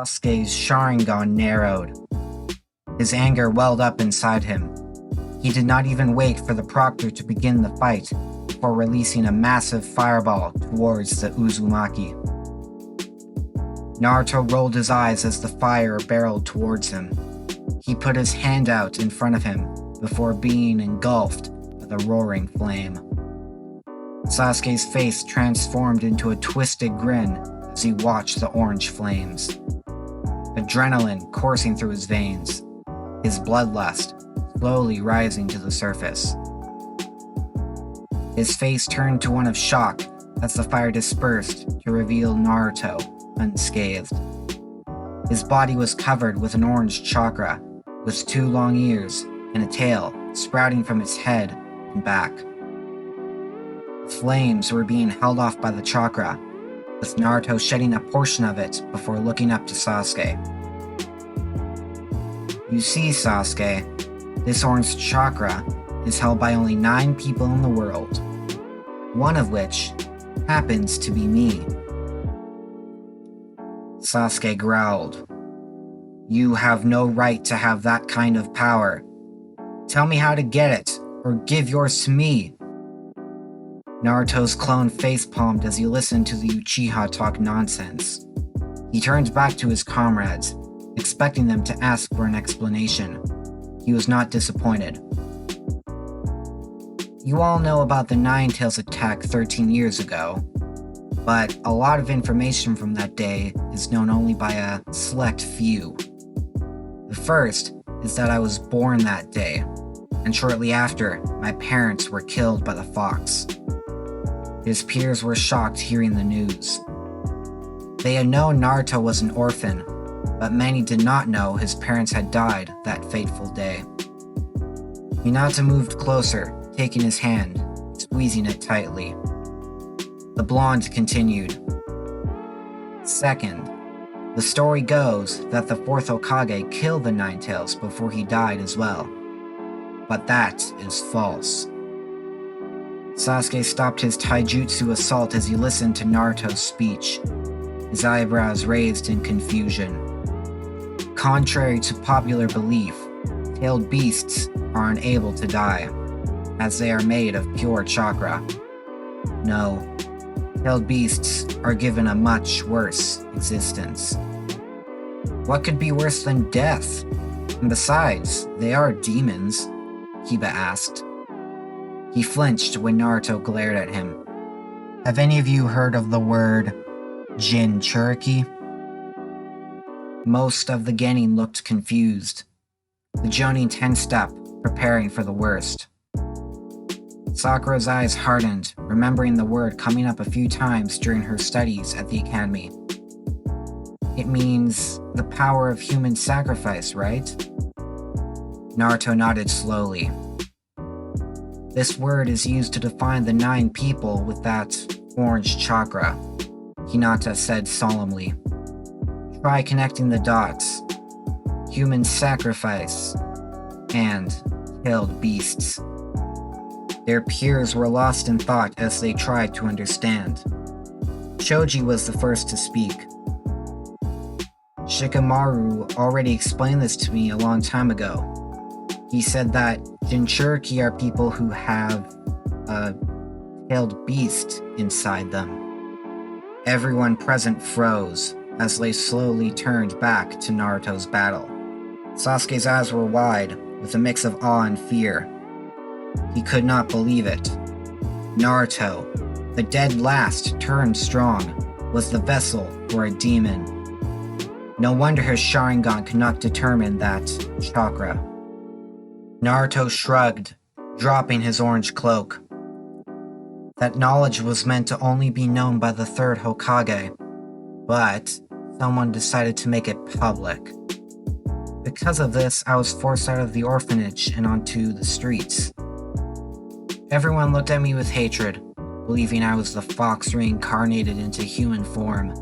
Sasuke's Sharingan narrowed. His anger welled up inside him. He did not even wait for the proctor to begin the fight before releasing a massive fireball towards the Uzumaki. Naruto rolled his eyes as the fire barreled towards him. He put his hand out in front of him before being engulfed by the roaring flame. Sasuke's face transformed into a twisted grin as he watched the orange flames. Adrenaline coursing through his veins, his bloodlust slowly rising to the surface. His face turned to one of shock as the fire dispersed to reveal Naruto unscathed. His body was covered with an orange chakra, with 2 long ears and a tail sprouting from its head and back. Flames were being held off by the chakra, with Naruto shedding a portion of it before looking up to Sasuke. You see, Sasuke, this orange chakra is held by only 9 people in the world, one of which happens to be me. Sasuke growled. You have no right to have that kind of power. Tell me how to get it, or give yours to me. Naruto's clone facepalmed as he listened to the Uchiha talk nonsense. He turned back to his comrades, expecting them to ask for an explanation. He was not disappointed. You all know about the Nine Tails attack 13 years ago, but a lot of information from that day is known only by a select few. The first is that I was born that day, and shortly after, my parents were killed by the fox. His peers were shocked hearing the news. They had known Naruto was an orphan, but many did not know his parents had died that fateful day. Hinata moved closer, taking his hand, squeezing it tightly. The blonde continued. Second, the story goes that the 4th Hokage killed the Nine Tails before he died as well. But that is false. Sasuke stopped his taijutsu assault as he listened to Naruto's speech, his eyebrows raised in confusion. Contrary to popular belief, tailed beasts are unable to die, as they are made of pure chakra. No, tailed beasts are given a much worse existence. What could be worse than death? And besides, they are demons, Kiba asked. He flinched when Naruto glared at him. Have any of you heard of the word Jinchuriki? Most of the genin looked confused. The Jonin tensed up, preparing for the worst. Sakura's eyes hardened, remembering the word coming up a few times during her studies at the academy. It means the power of human sacrifice, right? Naruto nodded slowly. This word is used to define the 9 people with that orange chakra, Hinata said solemnly. Try connecting the dots. Human sacrifice and tailed beasts. Their peers were lost in thought as they tried to understand. Shoji was the first to speak. Shikamaru already explained this to me a long time ago. He said that Jinchuriki are people who have a tailed beast inside them. Everyone present froze as they slowly turned back to Naruto's battle. Sasuke's eyes were wide, with a mix of awe and fear. He could not believe it. Naruto, the dead last turned strong, was the vessel for a demon. No wonder his Sharingan could not determine that chakra. Naruto shrugged, dropping his orange cloak. That knowledge was meant to only be known by the 3rd Hokage, but someone decided to make it public. Because of this, I was forced out of the orphanage and onto the streets. Everyone looked at me with hatred, believing I was the fox reincarnated into human form,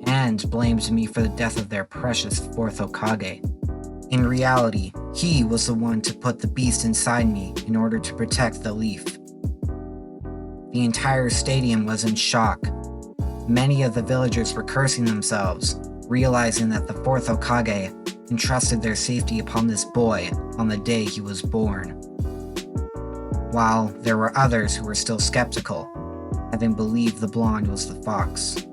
and blamed me for the death of their precious 4th Hokage. In reality, he was the one to put the beast inside me in order to protect the leaf. The entire stadium was in shock. Many of the villagers were cursing themselves, realizing that the 4th Hokage entrusted their safety upon this boy on the day he was born. While there were others who were still skeptical, having believed the blonde was the fox.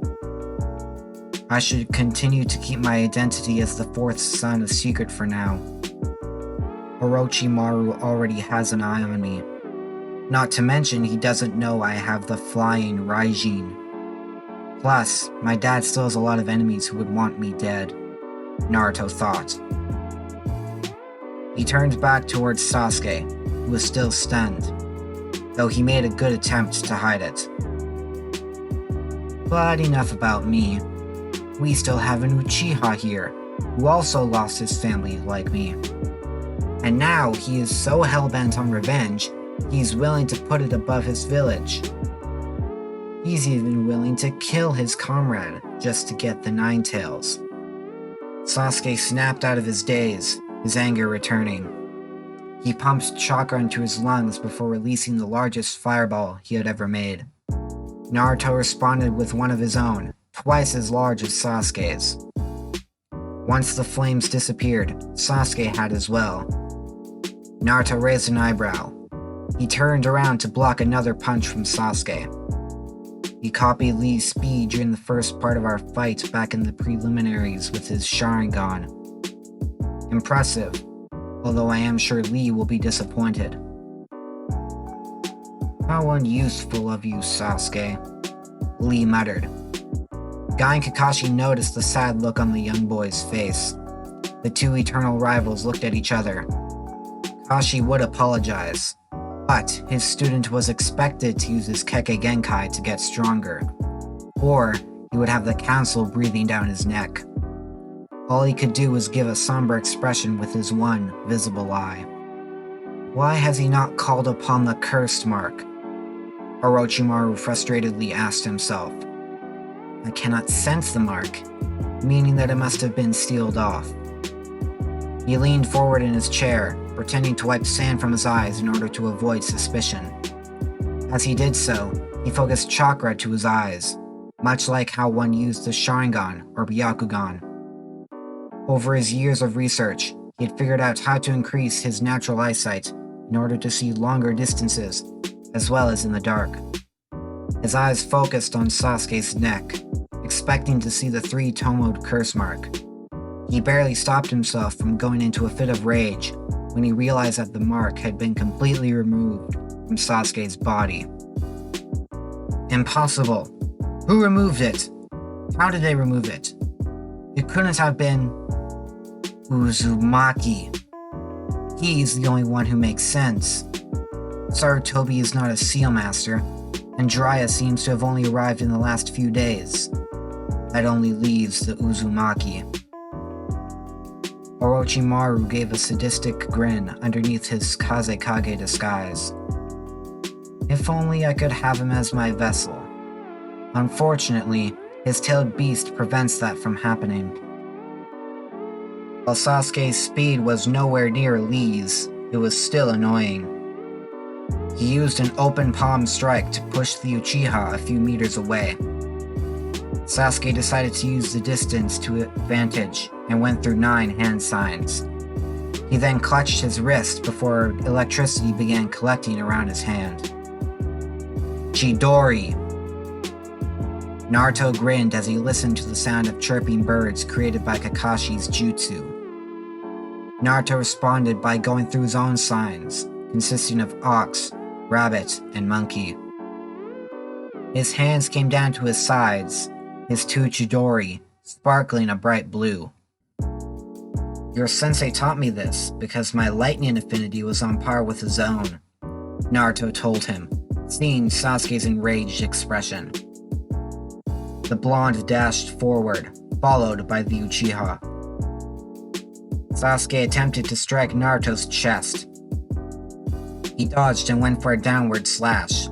I should continue to keep my identity as the 4th son a secret for now. Orochimaru already has an eye on me. Not to mention he doesn't know I have the flying Raijin. Plus, my dad still has a lot of enemies who would want me dead, Naruto thought. He turned back towards Sasuke, who was still stunned, though he made a good attempt to hide it. But enough about me. We still have an Uchiha here, who also lost his family like me. And now he is so hell-bent on revenge, he's willing to put it above his village. He's even willing to kill his comrade just to get the Nine Tails. Sasuke snapped out of his daze, his anger returning. He pumped chakra into his lungs before releasing the largest fireball he had ever made. Naruto responded with one of his own, twice as large as Sasuke's. Once the flames disappeared, Sasuke had as well. Naruto raised an eyebrow. He turned around to block another punch from Sasuke. He copied Lee's speed during the first part of our fight back in the preliminaries with his Sharingan. Impressive, although I am sure Lee will be disappointed. How unuseful of you, Sasuke, Lee muttered. Guy and Kakashi noticed the sad look on the young boy's face. The two eternal rivals looked at each other. Kakashi would apologize, but his student was expected to use his Kekkei Genkai to get stronger, or he would have the council breathing down his neck. All he could do was give a somber expression with his one visible eye. Why has he not called upon the cursed mark? Orochimaru frustratedly asked himself. I cannot sense the mark, meaning that it must have been sealed off. He leaned forward in his chair, pretending to wipe sand from his eyes in order to avoid suspicion. As he did so, he focused chakra to his eyes, much like how one used the Sharingan or Byakugan. Over his years of research, he had figured out how to increase his natural eyesight in order to see longer distances, as well as in the dark. His eyes focused on Sasuke's neck, expecting to see the 3-tomoed curse mark. He barely stopped himself from going into a fit of rage when he realized that the mark had been completely removed from Sasuke's body. Impossible! Who removed it? How did they remove it? It couldn't have been Uzumaki. He's the only one who makes sense. Sarutobi is not a seal master, and Jiraiya seems to have only arrived in the last few days. That only leaves the Uzumaki. Orochimaru gave a sadistic grin underneath his Kazekage disguise. If only I could have him as my vessel. Unfortunately, his tailed beast prevents that from happening. While Sasuke's speed was nowhere near Lee's, it was still annoying. He used an open palm strike to push the Uchiha a few meters away. Sasuke decided to use the distance to advantage and went through 9 hand signs. He then clutched his wrist before electricity began collecting around his hand. Chidori! Naruto grinned as he listened to the sound of chirping birds created by Kakashi's jutsu. Naruto responded by going through his own signs, consisting of ox, rabbit, and monkey. His hands came down to his sides, his 2 Chidori sparkling a bright blue. Your sensei taught me this because my lightning affinity was on par with his own, Naruto told him, seeing Sasuke's enraged expression. The blonde dashed forward, followed by the Uchiha. Sasuke attempted to strike Naruto's chest. He dodged and went for a downward slash.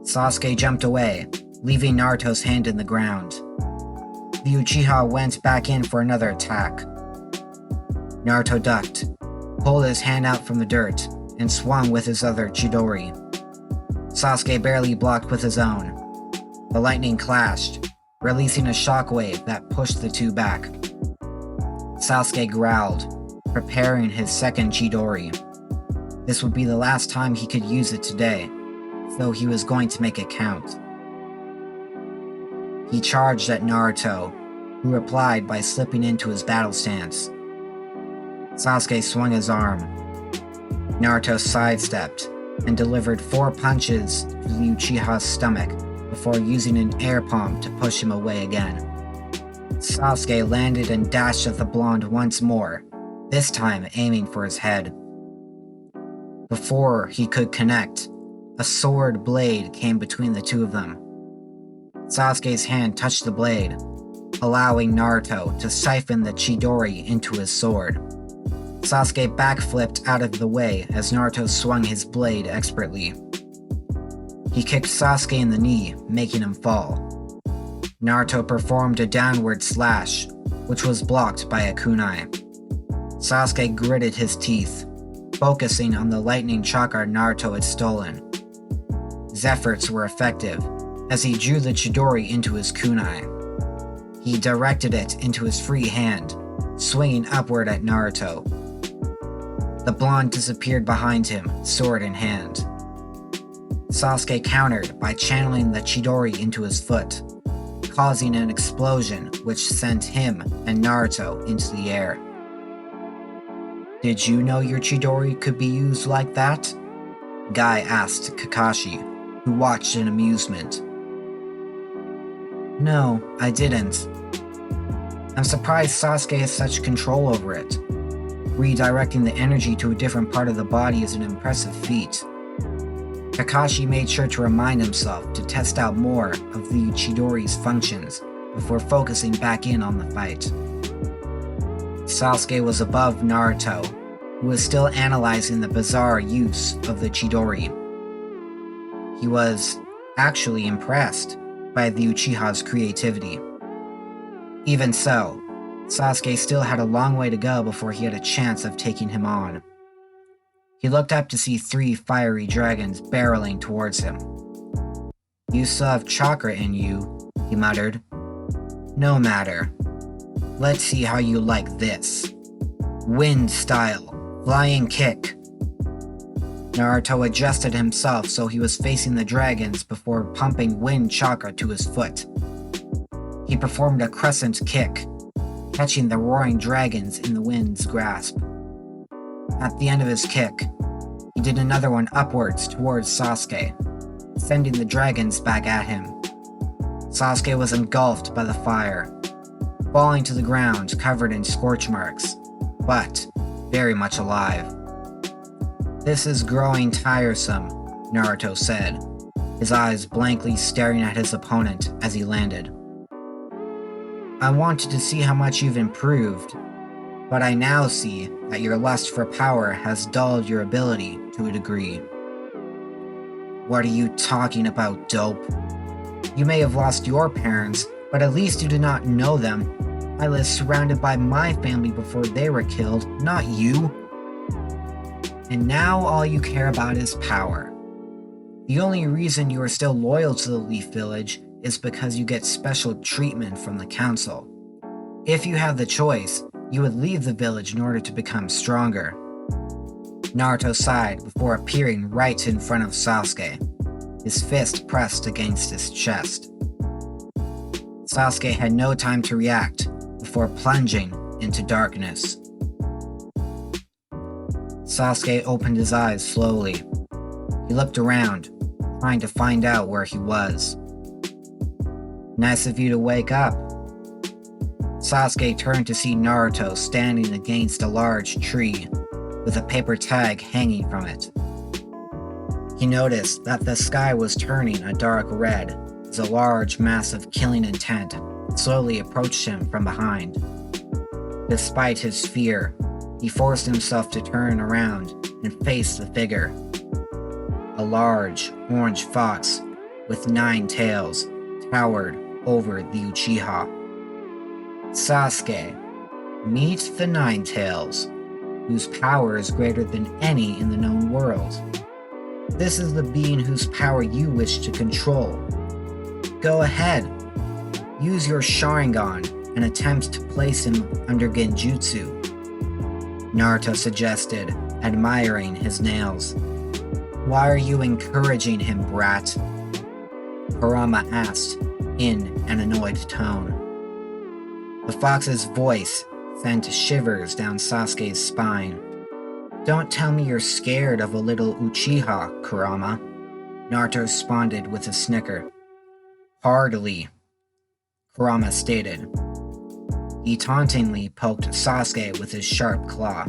Sasuke jumped away, leaving Naruto's hand in the ground. The Uchiha went back in for another attack. Naruto ducked, pulled his hand out from the dirt, and swung with his other Chidori. Sasuke barely blocked with his own. The lightning clashed, releasing a shockwave that pushed the two back. Sasuke growled, preparing his second Chidori. This would be the last time he could use it today, so he was going to make it count. He charged at Naruto, who replied by slipping into his battle stance. Sasuke swung his arm. Naruto sidestepped and delivered 4 punches to the Uchiha's stomach before using an air palm to push him away again. Sasuke landed and dashed at the blonde once more, this time aiming for his head. Before he could connect, a sword blade came between the two of them. Sasuke's hand touched the blade, allowing Naruto to siphon the Chidori into his sword. Sasuke backflipped out of the way as Naruto swung his blade expertly. He kicked Sasuke in the knee, making him fall. Naruto performed a downward slash, which was blocked by a kunai. Sasuke gritted his teeth, focusing on the lightning chakra Naruto had stolen. His efforts were effective, as he drew the Chidori into his kunai. He directed it into his free hand, swinging upward at Naruto. The blonde disappeared behind him, sword in hand. Sasuke countered by channeling the Chidori into his foot, causing an explosion which sent him and Naruto into the air. "Did you know your Chidori could be used like that?" Guy asked Kakashi, who watched in amusement. "No, I didn't. I'm surprised Sasuke has such control over it. Redirecting the energy to a different part of the body is an impressive feat." Kakashi made sure to remind himself to test out more of the Chidori's functions before focusing back in on the fight. Sasuke was above Naruto, who was still analyzing the bizarre use of the Chidori. He was actually impressed by the Uchiha's creativity. Even so, Sasuke still had a long way to go before he had a chance of taking him on. He looked up to see 3 fiery dragons barreling towards him. "You still have chakra in you," he muttered. "No matter. Let's see how you like this. Wind style, flying kick." Naruto adjusted himself so he was facing the dragons before pumping wind chakra to his foot. He performed a crescent kick, catching the roaring dragons in the wind's grasp. At the end of his kick, he did another one upwards towards Sasuke, sending the dragons back at him. Sasuke was engulfed by the fire, falling to the ground covered in scorch marks, but very much alive. "This is growing tiresome," Naruto said, his eyes blankly staring at his opponent as he landed. "I wanted to see how much you've improved, but I now see that your lust for power has dulled your ability to a degree." "What are you talking about, dope? You may have lost your parents, but at least you did not know them. I lived surrounded by my family before they were killed, not you. And now all you care about is power. The only reason you are still loyal to the Leaf Village is because you get special treatment from the council. If you had the choice, you would leave the village in order to become stronger." Naruto sighed before appearing right in front of Sasuke, his fist pressed against his chest. Sasuke had no time to react before plunging into darkness. Sasuke opened his eyes slowly. He looked around, trying to find out where he was. "Nice of you to wake up." Sasuke turned to see Naruto standing against a large tree, with a paper tag hanging from it. He noticed that the sky was turning a dark red as a large mass of killing intent slowly approached him from behind. Despite his fear, he forced himself to turn around and face the figure. A large, orange fox with 9 tails towered over the Uchiha. "Sasuke, meet the Nine Tails, whose power is greater than any in the known world. This is the being whose power you wish to control. Go ahead." Use your Sharingan and attempt to place him under Genjutsu, Naruto suggested, admiring his nails. Why are you encouraging him, brat? Kurama asked, in an annoyed tone. The fox's voice sent shivers down Sasuke's spine. Don't tell me you're scared of a little Uchiha, Kurama, Naruto responded with a snicker. Hardly, Kurama stated. He tauntingly poked Sasuke with his sharp claw.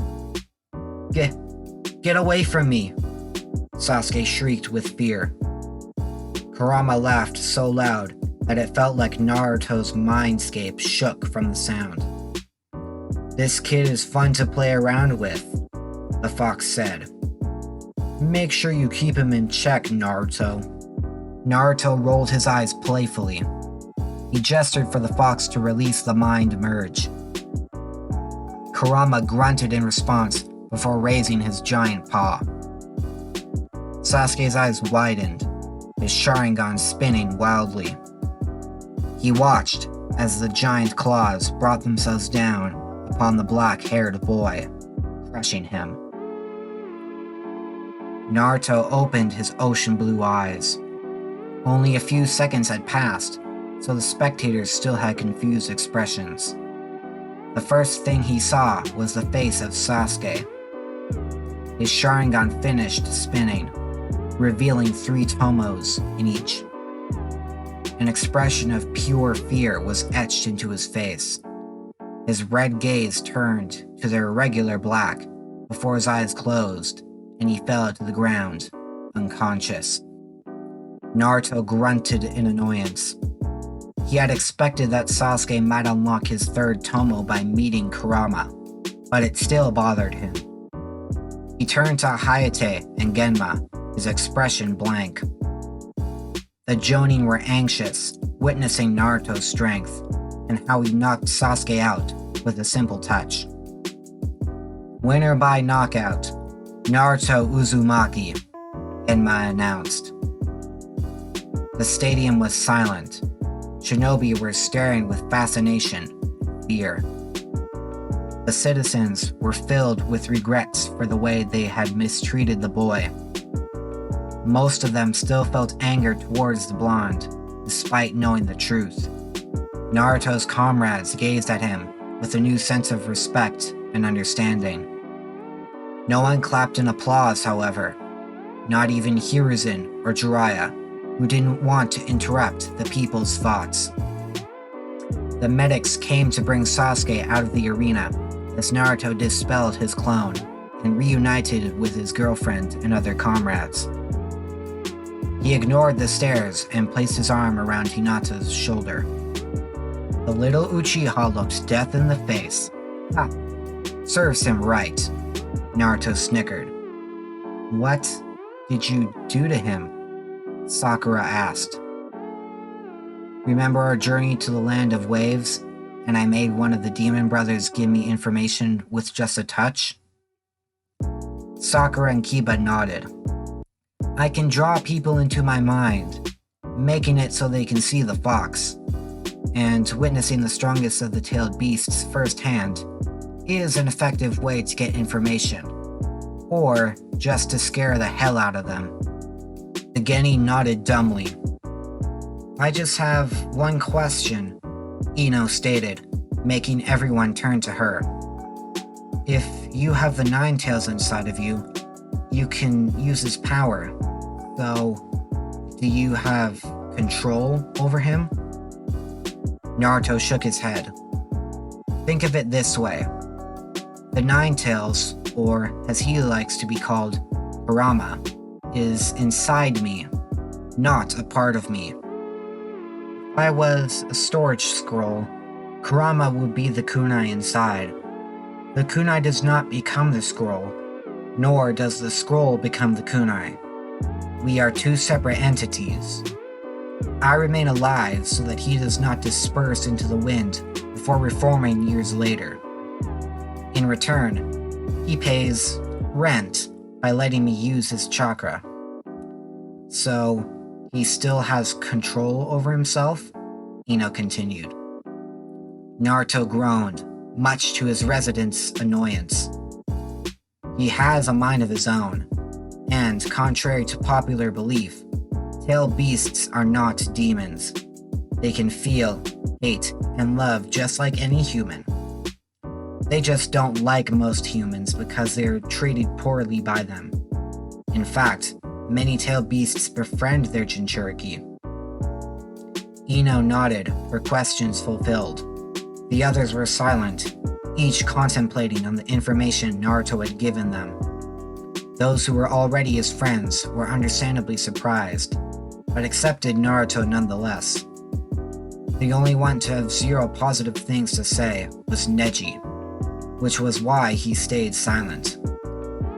Get away from me! Sasuke shrieked with fear. Kurama laughed so loud that it felt like Naruto's mindscape shook from the sound. This kid is fun to play around with, the fox said. Make sure you keep him in check, Naruto. Naruto rolled his eyes playfully. He gestured for the fox to release the mind merge. Kurama grunted in response before raising his giant paw. Sasuke's eyes widened, his Sharingan spinning wildly. He watched as the giant claws brought themselves down upon the black-haired boy, crushing him. Naruto opened his ocean blue eyes. Only a few seconds had passed, so the spectators still had confused expressions. The first thing he saw was the face of Sasuke. His Sharingan finished spinning, revealing 3 tomos in each. An expression of pure fear was etched into his face. His red gaze turned to their irregular black before his eyes closed, and he fell to the ground, unconscious. Naruto grunted in annoyance. He had expected that Sasuke might unlock his 3rd tomo by meeting Kurama, but it still bothered him. He turned to Hayate and Genma, his expression blank. The Jonin were anxious, witnessing Naruto's strength, and how he knocked Sasuke out with a simple touch. Winner by knockout, Naruto Uzumaki, Genma announced. The stadium was silent. Shinobi were staring with fascination and fear. The citizens were filled with regrets for the way they had mistreated the boy. Most of them still felt anger towards the blonde, despite knowing the truth. Naruto's comrades gazed at him with a new sense of respect and understanding. No one clapped in applause, however, not even Hiruzen or Jiraiya, who didn't want to interrupt the people's thoughts. The medics came to bring Sasuke out of the arena as Naruto dispelled his clone and reunited with his girlfriend and other comrades. He ignored the stares and placed his arm around Hinata's shoulder. The little Uchiha looked death in the face. Ha! Serves him right, Naruto snickered. What did you do to him? Sakura asked. Remember our journey to the land of waves, and I made one of the demon brothers give me information with just a touch? Sakura and Kiba nodded. I can draw people into my mind, making it so they can see the fox. And witnessing the strongest of the tailed beasts firsthand is an effective way to get information, or just to scare the hell out of them. The Geni nodded dumbly. I just have one question, Ino stated, making everyone turn to her. If you have the Nine Tails inside of you, you can use his power. So, do you have control over him? Naruto shook his head. Think of it this way. The Nine Tails, or as he likes to be called, Kurama, is inside me, not a part of me. If I was a storage scroll, Kurama would be the kunai inside. The kunai does not become the scroll, nor does the scroll become the kunai. We are 2 separate entities. I remain alive so that he does not disperse into the wind before reforming years later. In return, he pays rent by letting me use his chakra. So, he still has control over himself, Ino continued. Naruto groaned, much to his residents' annoyance. He has a mind of his own, and, contrary to popular belief, tailed beasts are not demons. They can feel, hate, and love just like any human. They just don't like most humans because they're treated poorly by them. In fact, many tailed beasts befriend their Jinchuriki. Ino nodded, her questions fulfilled. The others were silent, each contemplating on the information Naruto had given them. Those who were already his friends were understandably surprised, but accepted Naruto nonetheless. The only one to have zero positive things to say was Neji, which was why he stayed silent.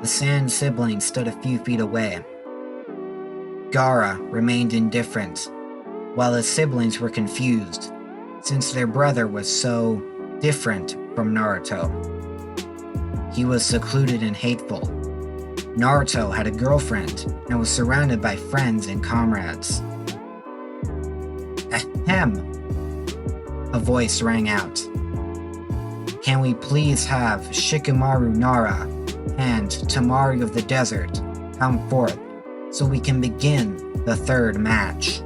The Sand sibling stood a few feet away. Gaara remained indifferent, while his siblings were confused, since their brother was so different from Naruto. He was secluded and hateful. Naruto had a girlfriend and was surrounded by friends and comrades. Ahem! A voice rang out. Can we please have Shikamaru Nara and Tamari of the Desert come forth so we can begin the third match?